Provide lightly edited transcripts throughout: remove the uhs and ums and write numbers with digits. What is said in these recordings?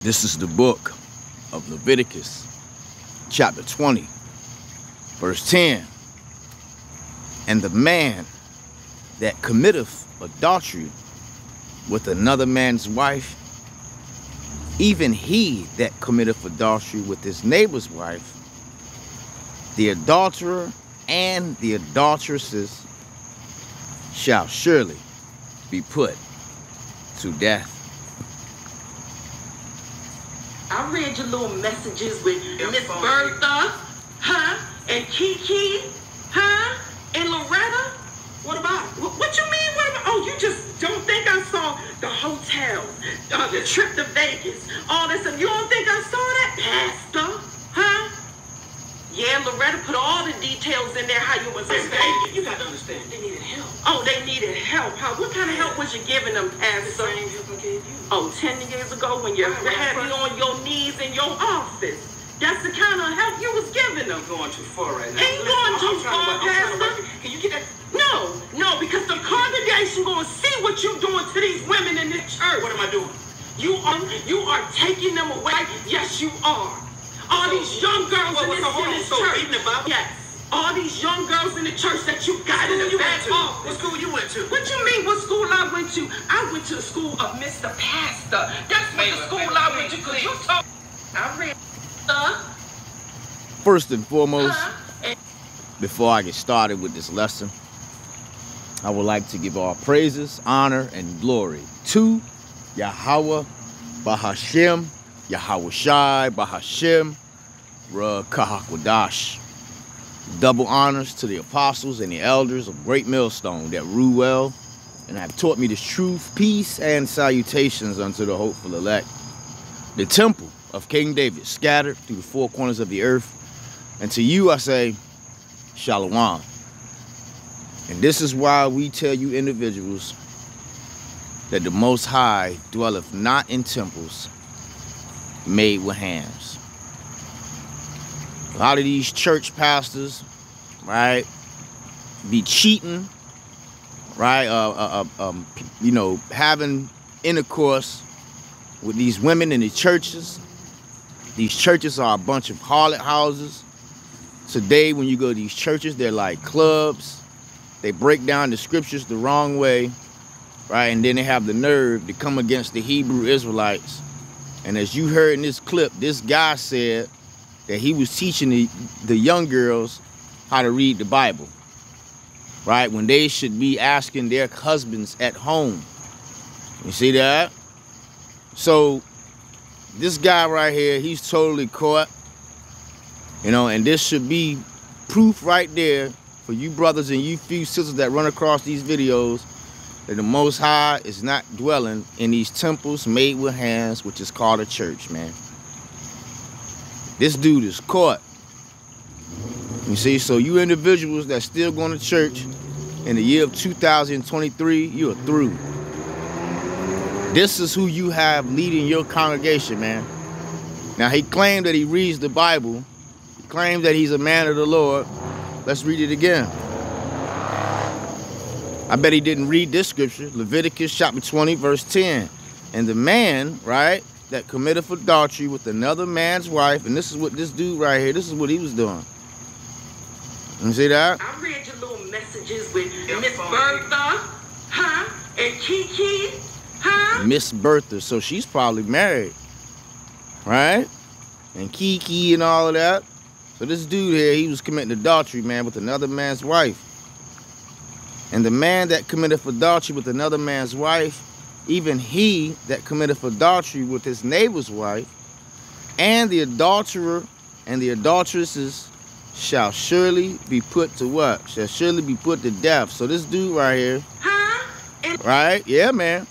This is the book of Leviticus, chapter 20, verse 10. And the man that committeth adultery with another man's wife, even he that committeth adultery with his neighbor's wife, the adulterer and the adulteresses shall surely be put to death. I read your little messages with Miss Bertha, and Kiki, and Loretta. What about? What you mean? What about? Oh, you just don't think I saw the hotels, the trip to Vegas, all this stuff. You don't think I saw that, Pastor? Yeah, Loretta put all the details in there. How you was in Vegas. You got to understand, they needed help. Oh, they needed help. What kind of help was you giving them, Pastor? The same help I gave you. Oh, 10 years ago when you had me on your knees in your office. That's the kind of help you was giving them. You're going too far right now. Ain't going too far, Pastor. Can you get that? No, because the congregation gonna see what you doing to these women in this church. What am I doing? You are taking them away. Yes, you are. All these young girls in this church. Yes. All these young girls in the church that you got in the back office. What school you went to? What you mean, what school I went to? I went to the school of Mr. Pastor. That's what the school I went to, because you told I read, First and foremost, before I get started with this lesson, I would like to give all praises, honor, and glory to Yahweh Bahashem, Yahweh Shai Bahashem, Kahakwadash. Double honors to the apostles and the elders of Great Millstone that rule well and have taught me this truth, peace, and salutations unto the hopeful elect. The temple of King David scattered through the four corners of the earth. And to you I say, Shalom. And this is why we tell you individuals that the Most High dwelleth not in temples made with hands. A lot of these church pastors, right, be cheating, right, having intercourse with these women in the churches. These churches are a bunch of harlot houses. Today, when you go to these churches, they're like clubs. They break down the scriptures the wrong way, right? And then they have the nerve to come against the Hebrew Israelites. And as you heard in this clip, this guy said that he was teaching the young girls how to read the Bible, right? When they should be asking their husbands at home. You see that? So this guy right here, he's totally caught, and this should be proof right there for you brothers and you few sisters that run across these videos that the Most High is not dwelling in these temples made with hands, which is called a church, man. This dude is caught. You see, so you individuals that still going to church in the year of 2023, you're through. This is who you have leading your congregation, man. Now, he claimed that he reads the Bible. He claims that he's a man of the Lord. Let's read it again. I bet he didn't read this scripture. Leviticus chapter 20, verse 10. And the man, right, that committeth adultery with another man's wife, and this is what this dude right here, this is what he was doing. You see that? I read your little messages with Miss Bertha, and Kiki, Miss Bertha, so she's probably married, right? And Kiki and all of that. So this dude here, he was committing adultery, man, with another man's wife. And the man that committeth adultery with another man's wife, even he that committeth adultery with his neighbor's wife, and the adulterer and the adulteresses shall surely be put to what? Shall surely be put to death. So this dude right here, right? Yeah, man.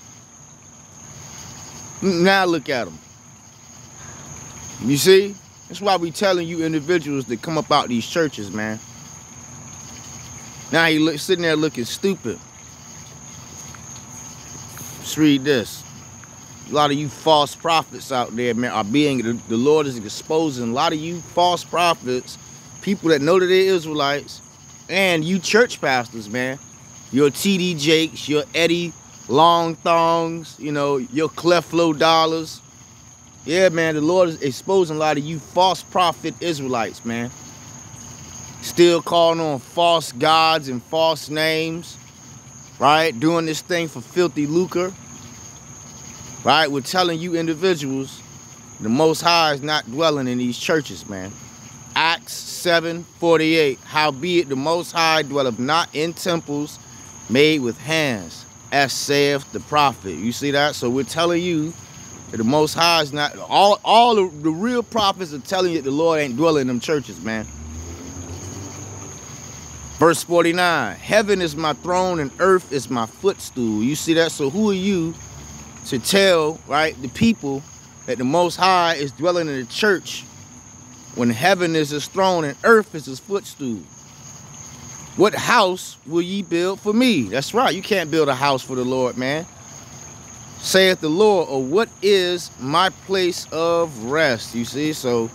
Now look at him. You see? That's why we telling you individuals that come up out these churches, man. Now he sitting there looking stupid. Let's read this. A lot of you false prophets out there, man, are the Lord is exposing a lot of you false prophets, people that know that they're Israelites, and you church pastors, man. Your TD Jakes, your Eddie Long Thongs, your Cleflo Dollars, Yeah, man, the Lord is exposing a lot of you false prophet Israelites, man. Still calling on false gods and false names, right? Doing this thing for filthy lucre, right? We're telling you individuals, the Most High is not dwelling in these churches, man. Acts 7:48, howbeit the Most High dwelleth not in temples made with hands, as saith the prophet. You see that? So we're telling you that the Most High is not, all the real prophets are telling you that the Lord ain't dwelling in them churches, man. Verse 49, heaven is my throne and earth is my footstool. You see that? So who are you to tell, right, the people that the Most High is dwelling in the church when heaven is his throne and earth is his footstool? What house will ye build for me? That's right. You can't build a house for the Lord, man. Saith the Lord, or what is my place of rest? You see? So,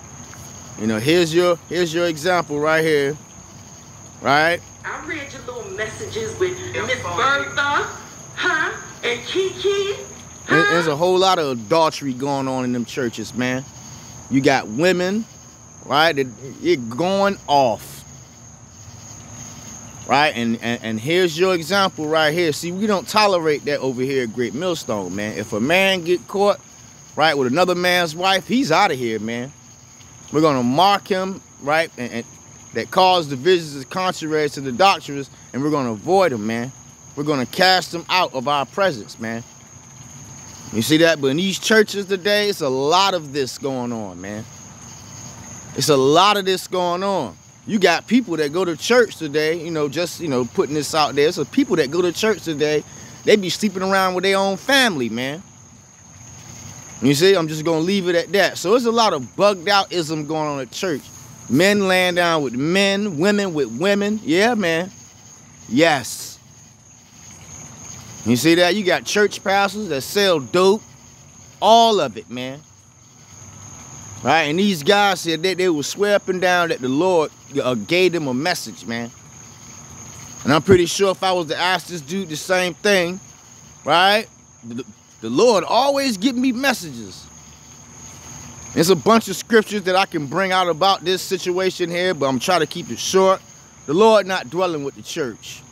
you know, here's your example right here. Right? I read your little messages with Miss Bertha, and Kiki. There's a whole lot of adultery going on in them churches, man. You got women, right? It going off. Right? And here's your example right here. See, we don't tolerate that over here at Great Millstone, man. If a man get caught, right, with another man's wife, he's out of here, man. We're going to mark him, right, and that cause divisions is contrary to the doctrines, and we're going to avoid them, man. We're going to cast them out of our presence, man. You see that? But in these churches today, it's a lot of this going on, man. It's a lot of this going on. You got people that go to church today, you know, just, you know, putting this out there. So people that go to church today, they be sleeping around with their own family, man. You see, I'm just going to leave it at that. So there's a lot of bugged out ism going on at church. Men laying down with men, women with women. Yeah, man. Yes. You see that? You got church pastors that sell dope. All of it, man. Right? And these guys said that they will swear up and down that the Lord gave them a message, man. And I'm pretty sure if I was to ask this dude the same thing, right? The Lord always give me messages. There's a bunch of scriptures that I can bring out about this situation here, but I'm trying to keep it short. The Lord not dwelling with the church.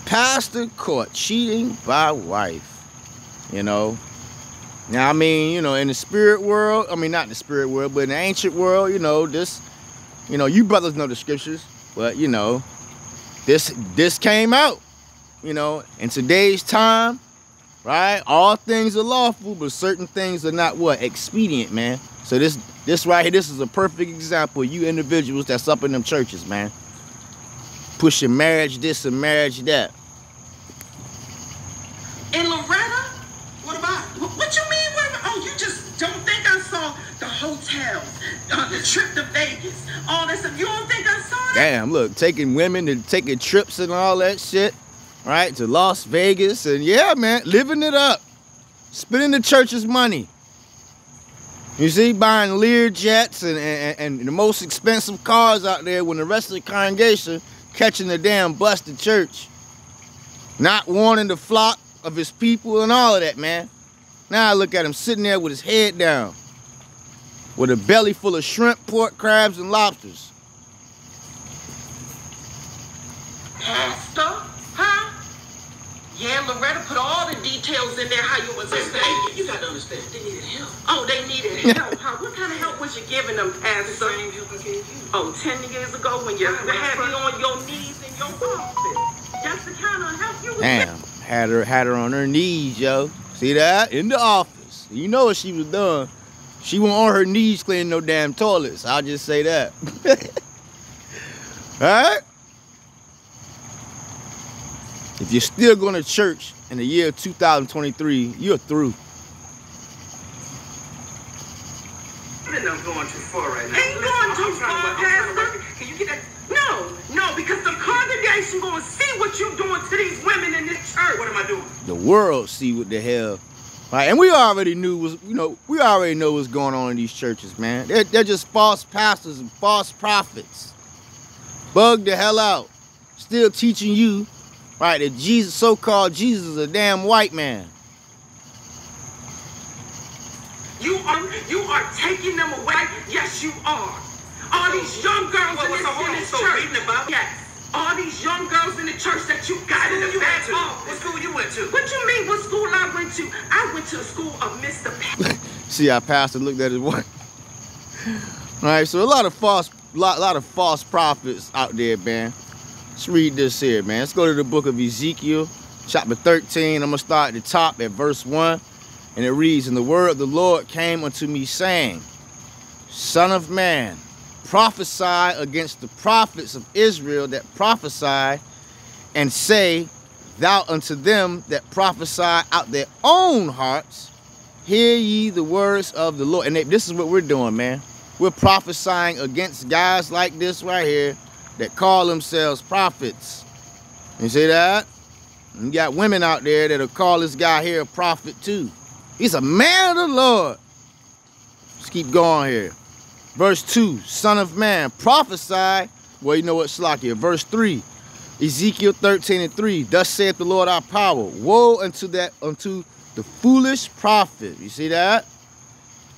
Pastor caught cheating by wife, you know. Now, I mean, you know, in the spirit world, I mean, not in the spirit world, but in the ancient world, you know, this, you know, you brothers know the scriptures, but, you know, this came out, you know, in today's time. Right? All things are lawful, but certain things are not what? Expedient, man. So this right here, this is a perfect example of you individuals that's up in them churches, man. Pushing marriage this and marriage that. And Loretta? What about? What you mean? What about? Oh, you just don't think I saw the hotels, the trip to Vegas, all that stuff. You don't think I saw that? Damn, look, taking women and taking trips and all that shit. Right, to Las Vegas, and yeah, man, living it up, spending the church's money. You see, buying Lear jets and the most expensive cars out there when the rest of the congregation catching the damn bus to church. Not warning the flock of his people and all of that, man. Now I look at him sitting there with his head down, with a belly full of shrimp, pork, crabs, and lobsters. Pastor? Yeah, Loretta put all the details in there, how you was in Vegas. You got to understand, they needed help. Oh, they needed help, huh? What kind of help was you giving them, Pastor? The same help I gave you. Oh, 10 years ago when you had you on your knees in your office. That's the kind of help you was Damn, had her on her knees, yo. See that? In the office. You know what she was doing. She wasn't on her knees cleaning no damn toilets. I'll just say that. All right? If you're still going to church in the year 2023, you're through. I think I'm going too far right now. Ain't going too far, Pastor. Can you get that? No, because the congregation going to see what you're doing to these women in this church. What am I doing? The world see what the hell. Right? And we already we already know what's going on in these churches, man. They're just false pastors and false prophets. Bug the hell out. Still teaching you, right, that Jesus, so-called Jesus, is a damn white man. You are taking them away. Yes, you are. All these young girls in this church. Yes. All these young girls in the church that you got in the back. What school you went to? What you mean? What school I went to? I went to the school of Mr. See how Pastor looked at his wife. All right, so a lot of false prophets out there, man. Let's read this here, man. Let's go to the book of Ezekiel, chapter 13. I'm gonna start at the top at verse 1, and it reads, "And the word of the Lord came unto me, saying, Son of man, prophesy against the prophets of Israel that prophesy, and say thou unto them that prophesy out their own hearts, hear ye the words of the Lord." And this is what we're doing, man. We're prophesying against guys like this right here that call themselves prophets. You see that? You got women out there that'll call this guy here a prophet too. He's a man of the Lord. Let's keep going here. Verse 2, "Son of man, prophesy." Well, you know what, Slakia. Verse 3, Ezekiel 13 and 3. "Thus saith the Lord our power, woe unto the foolish prophet." You see that?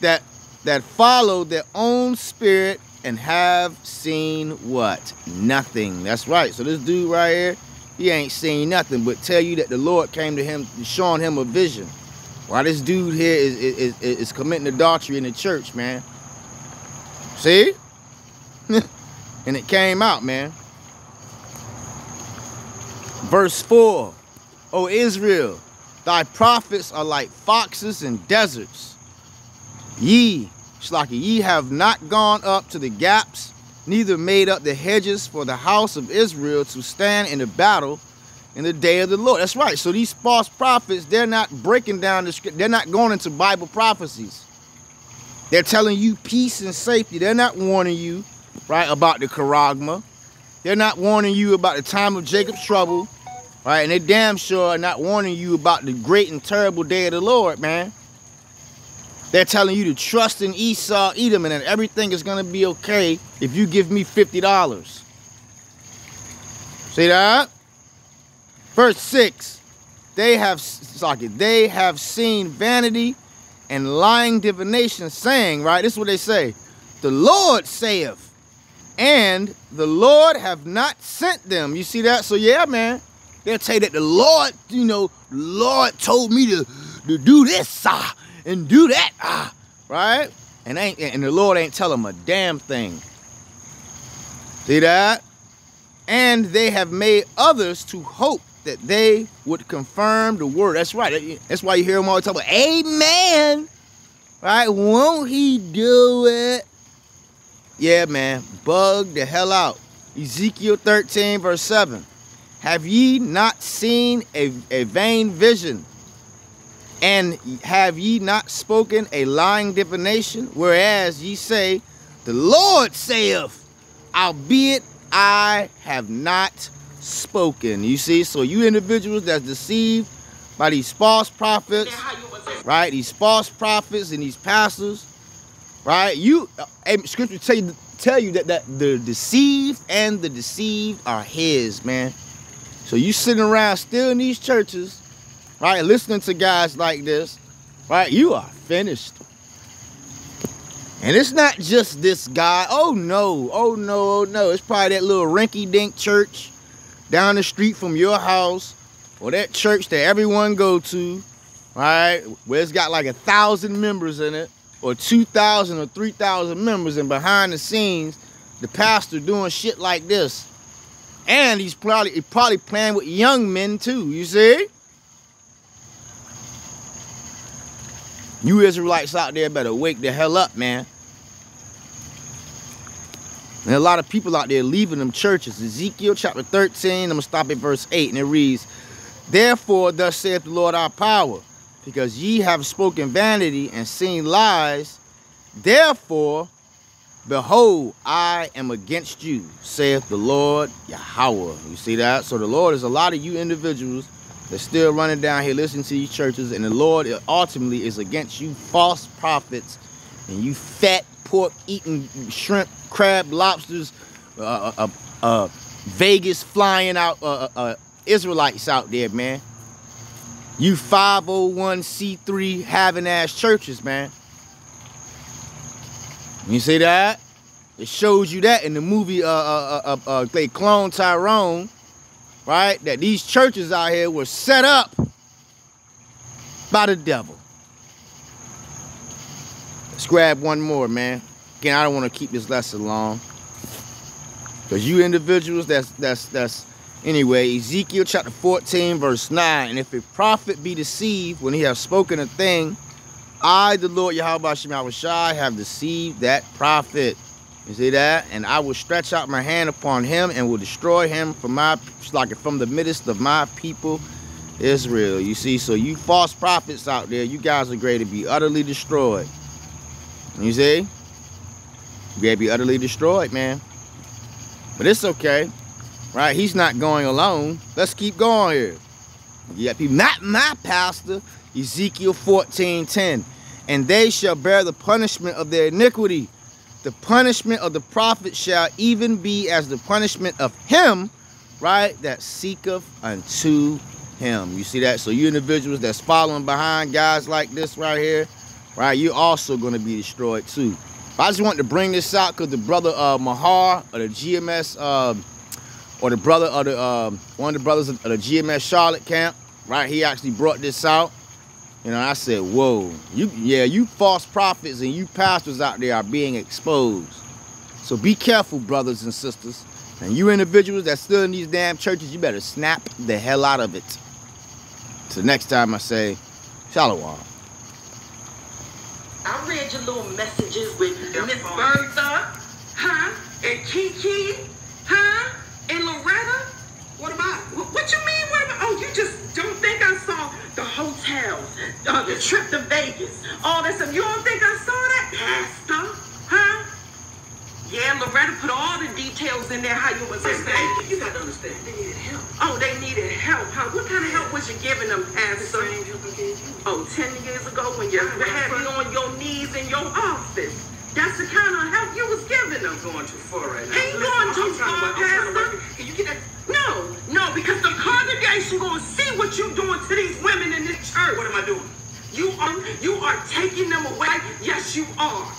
That follow their own spirit and have seen what? Nothing. That's right. So this dude right here, he ain't seen nothing, but tell you that the Lord came to him, showing him a vision. While this dude here is committing adultery in the church, man. See? And it came out, man. Verse 4, "O Israel, thy prophets are like foxes in deserts. Ye have not gone up to the gaps, neither made up the hedges for the house of Israel to stand in the battle in the day of the Lord." That's right. So these false prophets, they're not breaking down the script. They're not going into Bible prophecies. They're telling you peace and safety. They're not warning you, right, about the charagma. They're not warning you about the time of Jacob's trouble, right? And they damn sure are not warning you about the great and terrible day of the Lord, man. They're telling you to trust in Esau, Edom, and that everything is going to be okay if you give me $50. See that? Verse 6, they have seen vanity and lying divination, saying, right? This is what they say. The Lord saith, and the Lord have not sent them. You see that? So yeah, man. They'll tell you that the Lord, Lord told me to do this, and do that, right? And the Lord ain't telling them a damn thing. See that? And they have made others to hope that they would confirm the word. That's right. That's why you hear them all talk about, amen, right? Won't he do it? Yeah, man. Bug the hell out. Ezekiel 13, verse 7. "Have ye not seen a vain vision? And have ye not spoken a lying divination? Whereas ye say, the Lord saith, albeit I have not spoken." You see, so you individuals that's deceived by these false prophets, right? These false prophets and these pastors, right? Scripture tell you that the deceived and the deceived are his, man. So you sitting around still in these churches, right, listening to guys like this, right, you are finished. And it's not just this guy. Oh no, oh no, oh no. It's probably that little rinky-dink church down the street from your house, or that church that everyone go to, right, where it's got like 1,000 members in it, or 2,000 or 3,000 members, and behind the scenes, the pastor doing shit like this. And he's probably playing with young men too, you see? You Israelites out there better wake the hell up, man. And a lot of people out there leaving them churches. Ezekiel chapter 13, I'm going to stop at verse 8, and it reads, "Therefore thus saith the Lord our power, because ye have spoken vanity and seen lies, therefore, behold, I am against you, saith the Lord Yahweh." You see that? So the Lord is a lot of you individuals that's still running down here listening to these churches, and the Lord ultimately is against you false prophets and you fat pork eating shrimp, crab, lobsters, Vegas flying out Israelites out there, man. You 501c3 having ass churches, man. You see that? It shows you that in the movie they clone Tyrone, right? That these churches out here were set up by the devil. Let's grab one more, man. Again, I don't want to keep this lesson long. Because you individuals, that's anyway, Ezekiel chapter 14, verse 9. And if a prophet be deceived when he has spoken a thing, I, the Lord Yahweh Shem Shai, have deceived that prophet. You see that? And I will stretch out my hand upon him and will destroy him from the midst of my people Israel. You see, so you false prophets out there, you guys are ready to be utterly destroyed. You see? You gotta be utterly destroyed, man. But it's okay, right? He's not going alone. Let's keep going here. Yeah, not my pastor. Ezekiel 14:10. And they shall bear the punishment of their iniquity. The punishment of the prophet shall even be as the punishment of him, right, that seeketh unto him. You see that? So you individuals that's following behind guys like this right here, right, you're also going to be destroyed too. I just want to bring this out because the brother Mahar of the GMS, or the brother of the one of the brothers of the GMS Charlotte camp, right, he actually brought this out. You know, I said, whoa, you false prophets and you pastors out there are being exposed. So be careful, brothers and sisters. And you individuals that still in these damn churches, you better snap the hell out of it. So next time I say, Shalom. I read your little messages with Miss Bertha, and Kiki, and Loretta. What about? What you mean? What about? Oh, you just don't think I saw the hotels, the trip to Vegas, all that stuff. You don't think I saw that, Pastor? Yeah, Loretta put all the details in there. How you was in Vegas. You got to understand, they needed help. Oh, they needed help, huh? What kind of help was you giving them, Pastor? Oh, 10 years ago when you had me on your knees in your office. That's the kind of help you was giving them. I'm going too far right now. Ain't going too far, Pastor. Can you get that? No, because the congregation gonna see what you doing to these women in this church. What am I doing? You are taking them away. Yes, you are.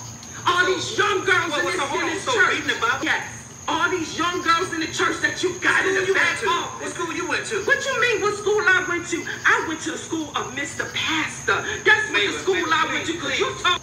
All these young girls in this church. Yes. All these young girls in the church that you got in the back office. What school you went to? What you mean, what school I went to? I went to the school of Mr. Pastor. That's what the school I went to, because you talk.